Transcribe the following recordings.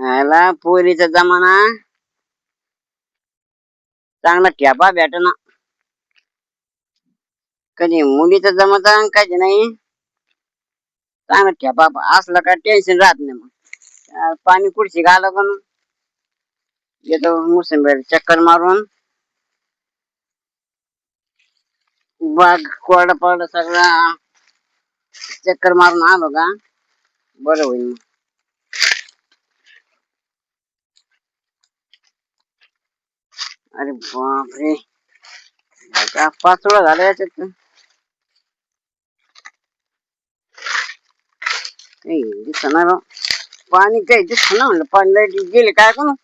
ह्याला पोरीचा जमाना चांगला ठेपा भेटना. कधी मुलीचा जमत कधी नाही. चांगला ठेपा असला का टेन्शन राहत नाही. मग पाणी कुडशी घाला पण येतो मोसंबीर चक्कर मारून बाग कोरडा पडला सगळा चक्कर मारून आलो का बरं होईल. अरे बापरे, पाचोळा झाला याच्यात. काही दिसणार पाणी, काही दिसणार म्हणलं पाणी लाईट गेले काय करू.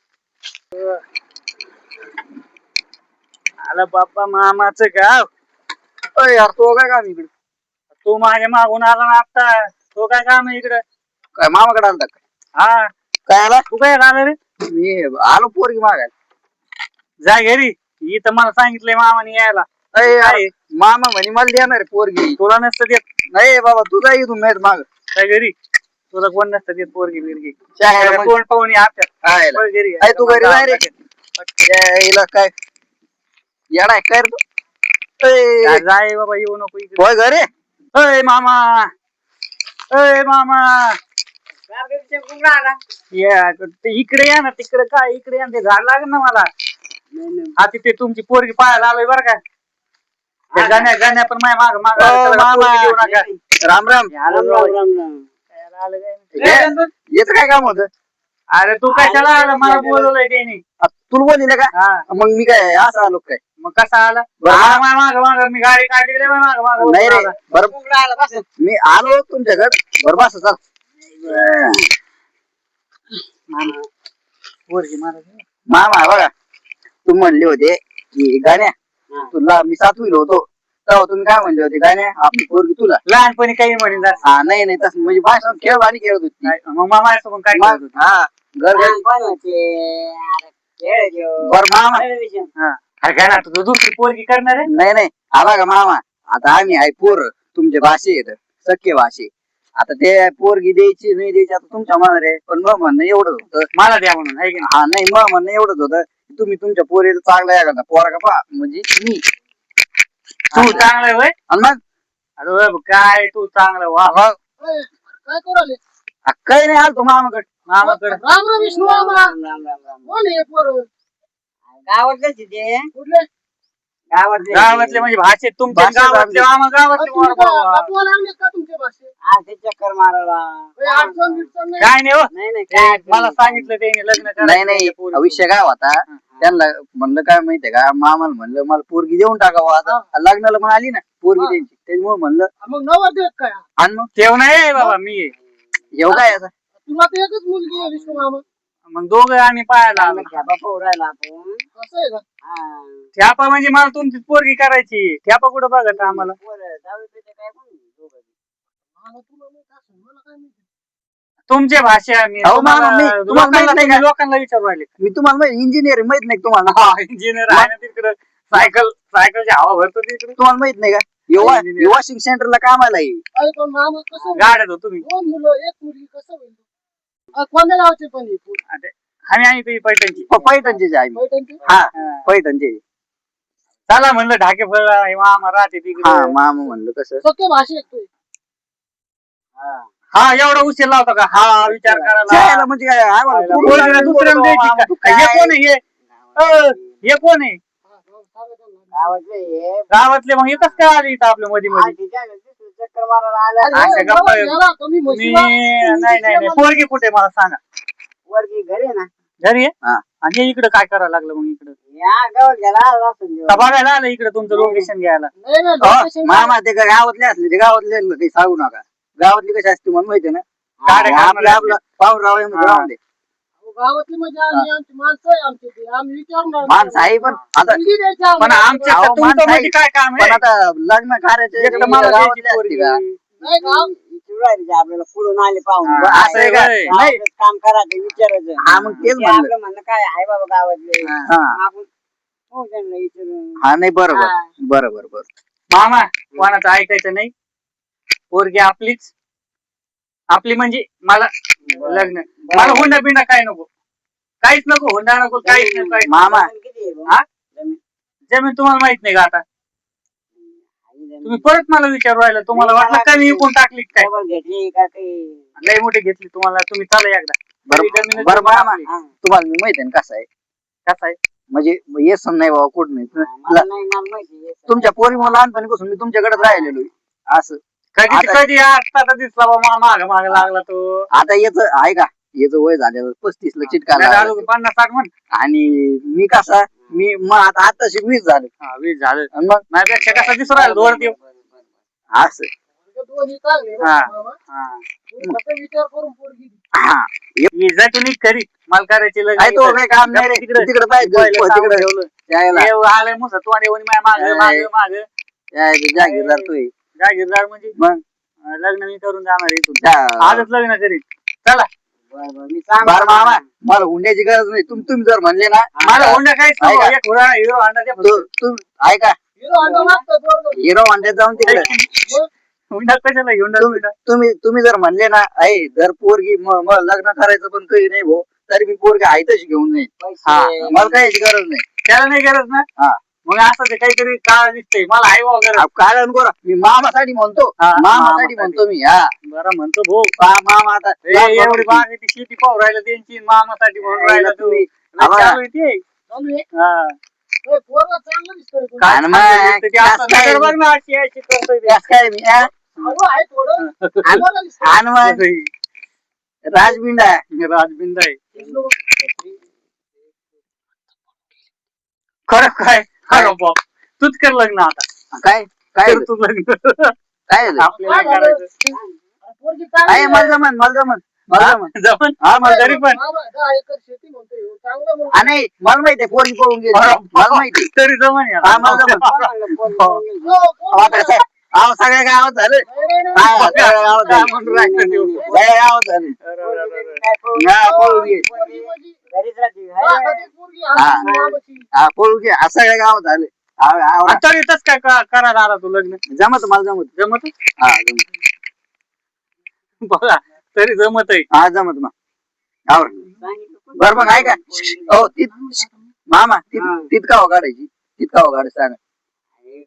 आला बाप्पा मामाचं गाव. अरे यार तो काय काम इकडे? तू माझ्या मागून आला ना आता. तो काय काम आहे इकडे? काय मामाकडे आलता काय? हा, काय आला? तू काय आला रे? मी आलो पोरगी मागायला. जा घरी. इथं मला सांगितलंय मामाने यायला. अरे मामा म्हणे मला देणार आहे पोरगी. तुला नसतं देत. नाही बाबा तू जा इथून नाही माग. काय घरी तुला कोण नसतं देत पोरगी बिरगी. मग- कोण पाहुणे आपल्या आहे ना. घरी. अरे तू घरी जाय रे. हिला काय येडा आहे काय रे तू? काय जाय बाबा, येऊ नको इकडे. होय घरी. अय मामा, अय मामा, इकडे या ना. तिकडे काय इकडे या, ते झाड लागेल ना मला. हा तिथे तुमची पोरगी पाहायला आलोय बरं का. गाण्या गाण्या पण माय माग माग देऊ नका. राम राम. याच काय काम होत? अरे तू कशाला आला? मला बोलवलंय त्याने. तुला बोलले का? मग मी काय असं आलो काय? मग कसा आला? माग माग मी गाडी काढली माग माग. नाही रे बरं, मी आलो तुमच्याकडे. बरं बस चाल. मामा बघा, तुम्ही म्हणले होते की गाण्या तुला मी 7वीला होतो तेव्हा तुम्ही काय म्हणले होते, गाण्या आपली पोरगी तुला. लहानपणी काही म्हणून हा नाही नाही तसं म्हणजे भाषण खेळ आणि खेळत होती. मग मामा सोबत काय करत होती? हा घर बर मामा. अरे काय ना तू दुसरी पोरगी करणार आहे? नाही नाही आला का मामा, आता आम्ही आहे पोर तुमचे भाषे येत सख्खे भाषे. आता ते पोरगी द्यायची नाही द्यायची आता तुमच्या मनावर आहे. पण मग म्हणणं एवढंच होतं मला द्या म्हणून आहे की नाही? हा नाही मग म्हणणं एवढंच होतं तुम्ही तुमच्या पोरीला चांगला एखादा पोरा का पहा म्हणजे मी. तू चांगला होय? आणि मग अरे काय तू चांगला वा. काय करू आले? काही नाही आलतो मामाकडे. मामाकडे राम राम विष्णू मामा. कोण आहे पोरं? गावातलेच ते कुठले? गावातले म्हणजे भाषेत तुमच्या भाषेत गावातले मामा गावातले तुम्ही वा वा वा. आठवण आणले का तुमच्या भाषेत? ते चक्कर मारायला. काही अडचण बिडचण नाही? काय नाही हो. नाही नाही काय मला सांगितलं त्याने लग्न नाही करायचं नाही त्या पोरीचं. विषय काय होता त्यांना म्हणलं काय माहितीये का, मामाला म्हणलं मला पोरगी देऊन टाकावं. आता लग्नाला मग आली ना पोरगी त्यांची, त्याच्यामुळे म्हणलं. मग नवर देत काय? आणि मग तेव नाही बाबा मी. येऊ काय आता. तुला तर एकच मुलगी आहे विष्णू मामा. मग दोघं आम्ही पाहायला आलो. राहिला आपण. कसं आहे का? ठ्यापा म्हणजे मला तुमचीच पोरगी करायची. ठ्यापा कुठं बघत आम्हाला. मामा तुला माहित असेल, मला काय माहिती. तुमच्या भाषा आम्ही अहो मामा, तुम्हाला माहित नाही का? लोकांना विचारू राहिले. मी तुम्हाला माहिती इंजिनियर माहित नाही का तुम्हाला? इंजिनियर आहे ना तिकडं. सायकलची हवा भरतो तिकडे. तुम्हाला माहित नाही का वॉशिंग सेंटरला कामाला आहे. अरे पण मामा कसं होईल? गाड्यात हो तुम्ही. 2 मुलं 1 मुलगी कसं होईल? कोणत्या गावचे पण आहे पोरं? आम्ही तुझी पैठणची. पैठणचे आहे आम्ही. पैठणचे? हा पैठणचे. चला म्हणलं ढाके फळ मामा राहते हा तिकडे. मामा म्हणलं कसं. सख्खे भाषे आहेत तुम्ही. हा एवढा उशीर लावतो का? हा विचार करायला. जायला म्हणजे काय आम्हाला पोरगीला पोरगी दुसऱ्याला द्यायची का? तू हे काय? कोण आहे हे कोण आहे? गावातले मग एकच काय आले इथं आपल्या मध्ये मध्ये. चक्कर मारायला आल्या. अरे, अशा गप्पा नवर गेला, तुम्ही मी म्हशीला- नाही पोरगी कुठे मला सांगा. वरती घरी आहे ना. घरी आहे? हा. आणि हे इकडे काय करायला लागलं मग इकडे? या गावात गेला असून का बघायला आलं इकडे तुमचं लोकेशन घ्यायला? नाही, नाही, हो, location मामा ते काय गावातले असले ते गावातले काही सांगू नका. गावातली कशी असते मला माहिती ना. गाड्या आपलं आपलं पाहून राहू दे. गावातली म्हणजे आमची माणसं आहे आमची ती. आम्ही विचारणार माणसं आहे पण आता मुलगी द्यायची पण आम्हाला. आमच्या अहो, तुमचं माणसं मध्ये काय काम पण आहे? आता लग्न कार्याचे एक तर मला द्यायची गावातले असते पोरगी. का? नाही गाव आपल्याला पुढून आले पाहून हा, असं आहे का? होय. नाही काम करायचं विचारायचं. हा मग तेच ते म्हणलं. आपलं म्हणणं काय आहे बाबा गावातले. हा आपण हो त्यांना विचारून. हा नाही बरोबर बरोबर बरोबर. मामा कोणाचं ऐकायचं नाही. पोरगी आपलीच. आपली म्हणजे मला लग्न. मला हुंडा बिंडा काय नको. काहीच नको हुंडा नको काहीच नको काहीच नको. मामा किती आहे भाऊ? हा? जमीन? जमीन तुम्हाला माहित नाही का आता आई जमीन. तुम्ही परत मला विचारू राहिला तुम्हाला नाही, वाटलं मला का मी काही- विकून टाकली का काय डबल घेतली का काही? लय मोठी घेतली तुम्हाला तुम्ही चला एकदा बरं जमीन बरं मामा हा. तुम्हाला मी माहिती आहे ना कसं आहे कसं आहे म्हणजे येस नाही बाबा कुठं नाही मला नाही मला माहिती आहे. तुमच्या पोरी मला लहानपणीपासून मी तुमच्याकडेच राहिलेलो आहे. असं कधी आता- कधी आता दिसला बाबा माग माग लागला तो आता याच आहे का याच वय झालेलं 35 ला चिटका नाही लागला. झालं 50-60 म्हण आणि मी कसा मी मग आता आताशी 20 झाले हा 20 झालं आणि मग माझ्यापेक्षा कसा दिसू राहिला दोन देव असं दोन्ही चांगले हा. मामा. हा तुम्ही फक्त विचार करून पोरगी घे. हा इजा तुम्ही करी मला करायची लग्न काय तो इथं. काय काम नाही रे तिकडे तिकडे पाहिजे पहिलं तिकडे ठेवलं यायला आलंय मुसा तू आणि माग माग माग जागीरदार तू जागीरदार म्हणजे मग लग्न मी करून जाणार इथून जा- आजच लग्न करीत चला मी सांग बरं मामा मला हुंड्याची गरज नाही तुम्ही जर म्हणले ना मला होंडा काहीच नको ऐका. एक हुरा हिरो होंडा द्या फक्त. तू ऐका हिरो होंडा मागतो पोरगं. हिरो होंड्यात जाऊन तिकडे हुंडा कशाला घेऊन तुम्ही जर म्हणले ना आई जर पोरगी मग लग्न करायचं पण काही नाही भाऊ तरी मी पोरगी आहे तशी घेऊन नाही हा. मला काही गरज नाही त्याला नाही गरज ना हा. मग असं ते काहीतरी काळ दिसतंय मला आई वगैरे कारण करा मी मामासाठी म्हणतो हा, मामासाठी म्हणतो मी हा बरं म्हणतो भाऊ मामा आता एवढी बागेची शेती पाहू राहिलं त्यांची मामासाठी म्हणून राहिला तू तुम्ही लय आवा. चालू आहे ते. चालू आहे. हा. होय, पोरगं चांगलं दिसतंय पण. काय आणि मग चालू दिसतंय ते आता कसं काय? नगर बघ ना अशी अशी करतोय ते. त्यास काय मी हा? अहो, आहे थोडं. चांगलं दिसतंय. आणि मग राजबिंडा राजबिंद आहे दिसलो. खरं काय खरं बाप तूच कर लग्न आता काय काय कर तू लग्न काय झालं? आपल्याला काय झालं? करायचं पोरगी चांगली आहे आहे. मला जमन मला जमन मला जमन जमन हा मला तरी पण मामा, 10 एकर शेती म्हणतोय ह्यो. चांगलं म्हणतोय. हा, नाही मला माहिती आहे पोरगी पळून गेली मला माहिती तरी जमन यार. हा, मला जमन. हो, पोरगी आता चांगली. अहो सगळ्या गावात झालं नाही, नाही, हा, नाही. सगळ्या गावात काय झालं म्हणून राहिलं देऊ? सगळ्या गावात झालं अरे, अरे, अरे, अरे. हा, पळून गेली पोरगी म्हणजे घरीच राहते. माझ्यासाठी पोरगी हा. आमची मामाची. हा पळून गेली हा, सगळ्या गावात झालं आणि तरी तस काय करायला आला तू लग्न जमत मला जमत जमत हा जमत बघा तरी जमत आहे हा जमत मग आवर बर मग आहे का हो मामा तितका हो काढायची तितका हो काढायची सांगा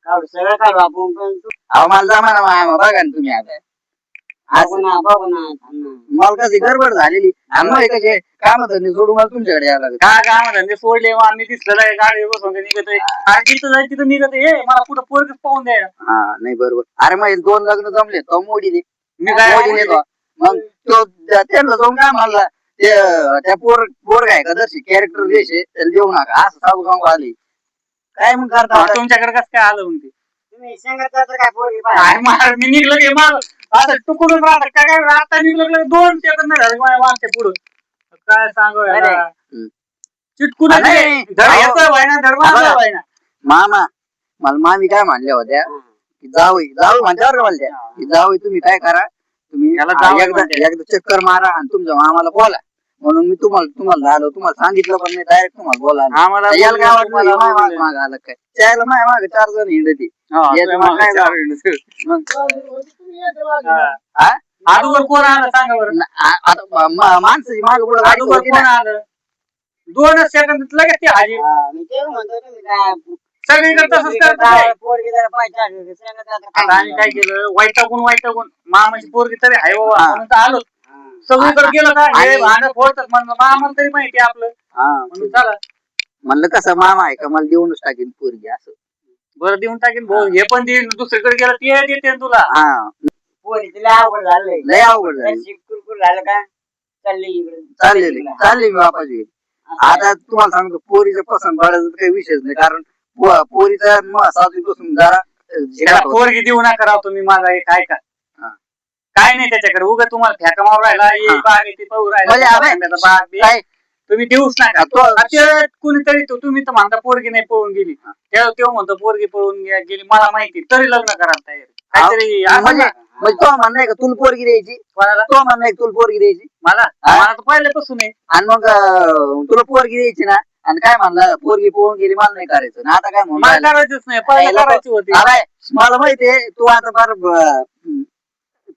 काढू सगळं काढू आपण पण तू अहो मला जमा ना मामा बघा ना तुम्ही आता बघू ना बघू ना थांब ना. मला कशी गडबड झालेली आम्हाला कसे काम धंदे सोडून मला तुमच्याकडे यायला लागलं काय काम धंदे सोडले मग आम्ही दिसलं नाही गाडी बसून निघतोय आणि तिथं जाय तिथं निघत हे मला कुठं पोरगच पाहून द्यायला हा नाही बरोबर अरे मग 2 लग्न जमले तो मोडी दे मी काय मोडी देतो मग तो त्यांना जाऊन काय म्हणला ते त्या पोर काय का दर्शी कॅरेक्टर देशे त्याला देऊ नका असं सांगू आली काय मग करता आता? तुमच्याकडे कसं काय आलं म्हणते तुम्ही सांगत जाता काय पोरगी काय पाहिजे? मार मी निघलं की मार असं टुकडून राहत काय काय आता निघलं की 2 सेकंद नाही झाले माझ्या मागच्या पुढं काय सांगू याला? हम्म. चिटकून हा, नाही. धड येतोय व्हायना धड मारतोय व्हायना. मामा मला मामी काय म्हणल्या होत्या की जावई म्हणल्यावर का म्हणल्या की जावई तुम्ही काय करा तुम्ही याला जावई एकदा म्हणते. एकदा चक्कर मारा आणि तुमच्या मामाला बोला म्हणून मी तुम्हाला झालो तुम्हाला सांगितलं पण नाही डायरेक्ट तुम्हाला बोला आम्हाला याला काय वाटलं तुम्हाला माय बोलले. माग आलं काय त्याला माय माग 4 जण हिंडती हा, याचं तुझ्या मग काय मागं झालं? चालू आहे. मग म्हणजे तुम्ही यायचं मागे. हा. हा? अगोदर कोण आलं सांगा बरं आता माणसाची माग पुढे गाडी अगोदर होती कोण ना आलं 2 सेकंदात लगेच ते हाजीर हा, मी तेच म्हणतो तुम्ही काय सगळीकडे तसंच करतात पोरगी जरा पाहिजे सांगत जाता आता आम्ही काय केलं वैतागून मामाची पोरगी तरी आहे बाबा हा. म्हणून तर आलो हा. सगळीकडे गेलं का हे आणि- भांडण फोडतात म्हणलं मामाला तरी माहिती आहे आपलं हा म्हणून चला म्हणलं कसं मामा आहे का मला देऊनच टाकेन पोरगी असं बरं देऊन टाकेन भाऊ हे पण देईन दुसरीकडे गेलं ते देते तुला हा पोरी तिला अवघड झालंय लय अवघड झाली जराशी कुरकुर झालं का चालली इकडे चालले मी बापाची आता तुम्हाला सांगतो पोरीचं पसंत पडायचं काही विषयच नाही कारण पोरीचा सातवीपासून जरा त्याला पोरगी देऊ नका राव तुम्ही माझा एक ऐका हा. काय नाही त्याच्याकडे उगा तुम्हाला फेका मारू राहिला ये हा. बाग आहे ती पाहू म्हणजे अबे, राहिला बाग बी. काय तुम्ही देऊच नका तो- आता ते कुणीतरी तुम्ही तर म्हणता पोरगी नाही पळून गेली तेव्हा म्हणतो पोरगी पळून गेली मला माहिती तरी लग्न करा तयार काहीतरी असं म्हणजे ना. म्हणजे तो म्हणणं का तुला पोरगी द्यायची कोणाला तो म्हणणं तुला पोरगी द्यायची मला हा? मला तर पहिल्यापासून आहे आणि मग तुला पोरगी द्यायची ना आणि काय म्हणलं पोरगी पळून गेली मला नाही करायचं ना आता काय म्हणून मला राहिला? करायचंच नाही पहिलं याला करायची होती अरे, मला माहितीये तू आता फार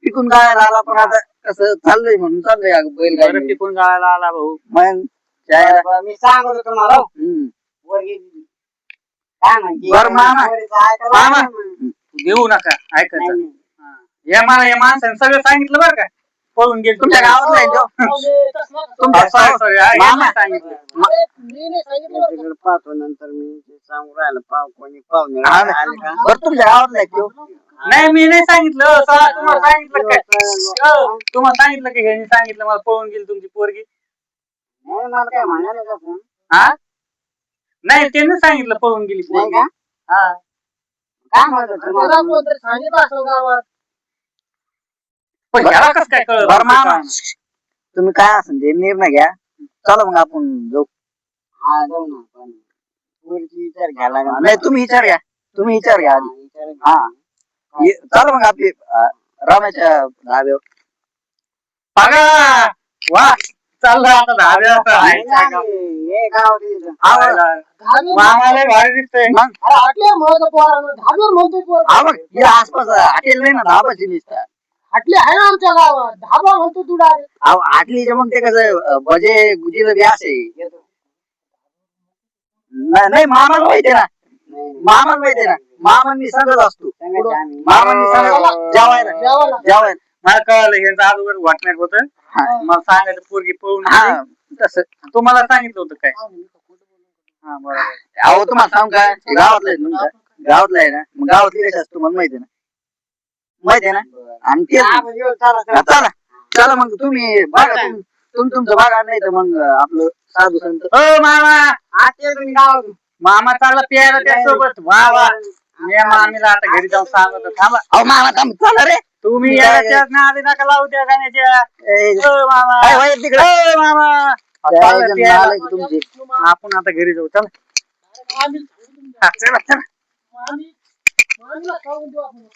पिकून गायला आला पण आता कसं चाललंय म्हणून चाललंय बरं बैलगाडी टिकून गाळायला आला भाऊ मग मी सांगतो तुम्हाला हो. हम्म. पोरगी काय म्हणते बरं मामा. पोरीचं ऐकायला मामा. लागलं. घेऊ नका नाही, ऐकायचं नाही. या मला या माणसाने सगळं सांगितलं बरं का पळून गेले तुमच्या गावात नाही तो तुमच्या मामा. सांगितलं मी नाही सांगितलं बरं का. तिकडे पाहतो नंतर मी ते सांगू राहिलं कोणी पाहुणे हा. आले का बरं तुमच्या गावात नाही तो नाही मी नाही सांगितलं सर तुम्हाला सांगितलं काय तुम्हाला सांगितलं की ह्यांनी सांगितलं मला पळून गेली तुमची पोरगी नाही, मला काय म्हणाले तसं हा नाही त्यांनी सांगितलं पळून गेली नाही पोरगी का हा काय म्हणत होते मला मला? कोणतरी सांगितलं असं गावात. पण ह्याला कसं काय कळलं बरं मामा तुम्ही काय असेल ते निर्णय घ्या चला मग आपण जाऊ हा जाऊ ना पण पोरीची विचार घ्यायला लागेल. नाही तुम्ही विचार घ्या आधी विचार घ्या. हा चला मग आपली रामाच्या धाब्यावर बघा वा चाललं आता धाब्यात नाही, नाही, हे गाव तिथं. धाब्यावर- मामाला भारी दिसतंय मग अरे हटले म्हणतो पोरानं. धाब्यावर म्हणतोय पोर. हा बघ या आसपास हॉटेल नाही ना धाबाची दिसतात हटले आहे ना आमच्या गावात. धाबा म्हणतो तू डायरेक्ट. आटलीचे मग ते कसं भजे जिलेबी असे नाही मामाला माहिती आहे ना नाही, नाही. मामाला माहिती आहे ना मामांनी सांगत असतो सांगायचं आम्ही. मामांनी सांगत जेवायला जेवायला. जेवायला मला कळलं यांचं अगोदर वाटण्यात होतं हा. मला सांगायचं पोरगी पळून हा गेली. तसं तुम्हाला सांगितलं होतं काय हा बरोबर अहो तुम्हाला सांग काय गावातलं आहे तुमच्या गावातलं आहे ना मग गावातली कशी असते तुम्हाला माहिती आहे ना माहिती आहे ना आणि ते हा, म्हणजे चला, चला. चला चला मग तुम्ही बघा तुमचं बघा नाही तर मग आपलं साधू संत ओ मामा आज ते तुम्ही गावातून. मामा चालला प्यायला त्यासोबत वा वा मी मामीला आता घरी जाऊन सांगतो थांबा अहो मामा थांब चला रे तुम्ही याच्या आधी नका लावू त्या गाण्याच्या ए, ओ मामा काय होय तिकडे ओ मामा चाललं प्यायला. नालायक तुमची आपण आता घरी जाऊ चला आम्ही हा, चला चला आम्ही- आम्हीला सांगून देऊ आपण.